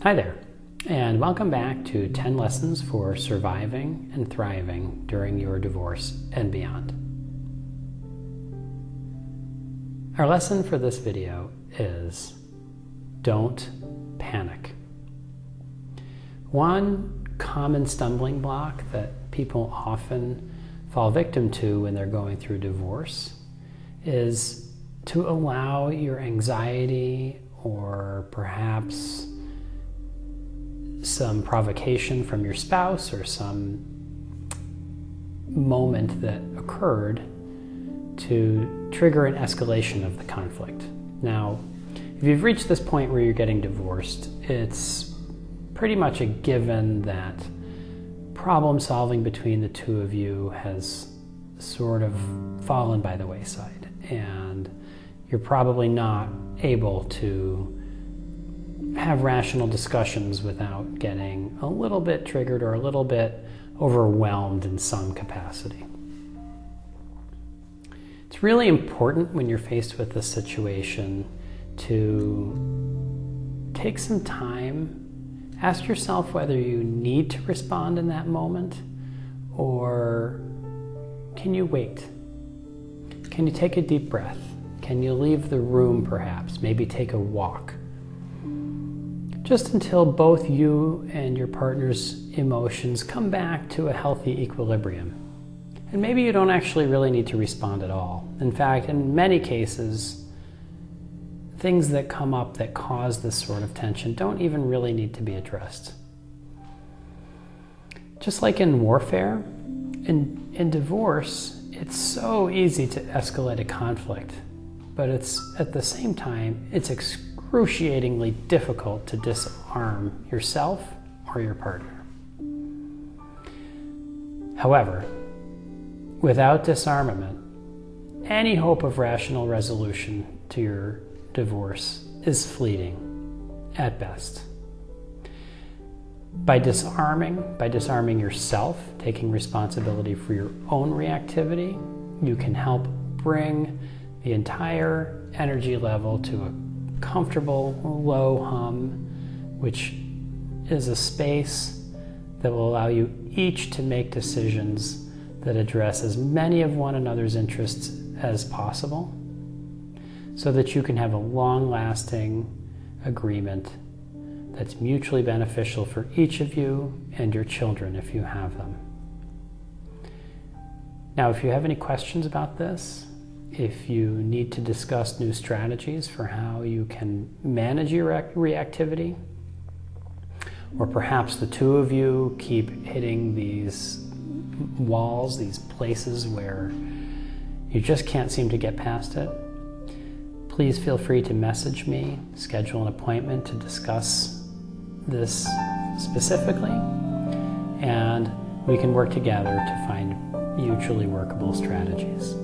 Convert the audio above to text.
Hi there, and welcome back to 10 Lessons for Surviving and Thriving During Your Divorce and Beyond. Our lesson for this video is don't panic. One common stumbling block that people often fall victim to when they're going through divorce is to allow your anxiety or perhaps some provocation from your spouse or some moment that occurred to trigger an escalation of the conflict. Now, if you've reached this point where you're getting divorced, it's pretty much a given that problem solving between the two of you has sort of fallen by the wayside, and you're probably not able to have rational discussions without getting a little bit triggered or a little bit overwhelmed in some capacity. It's really important when you're faced with this situation to take some time, ask yourself whether you need to respond in that moment, or can you wait? Can you take a deep breath? Can you leave the room perhaps? Maybe take a walk? Just until both you and your partner's emotions come back to a healthy equilibrium. And maybe you don't actually really need to respond at all. In fact, in many cases, things that come up that cause this sort of tension don't even really need to be addressed. Just like in warfare, in divorce, it's so easy to escalate a conflict, but it's at the same time, it's excruciatingly difficult to disarm yourself or your partner. However, without disarmament, any hope of rational resolution to your divorce is fleeting at best. By disarming yourself, taking responsibility for your own reactivity, you can help bring the entire energy level to a comfortable low hum, which is a space that will allow you each to make decisions that address as many of one another's interests as possible, so that you can have a long-lasting agreement that's mutually beneficial for each of you and your children if you have them. Now, if you have any questions about this, if you need to discuss new strategies for how you can manage your reactivity, or perhaps the two of you keep hitting these walls, these places where you just can't seem to get past it, please feel free to message me, schedule an appointment to discuss this specifically, and we can work together to find mutually workable strategies.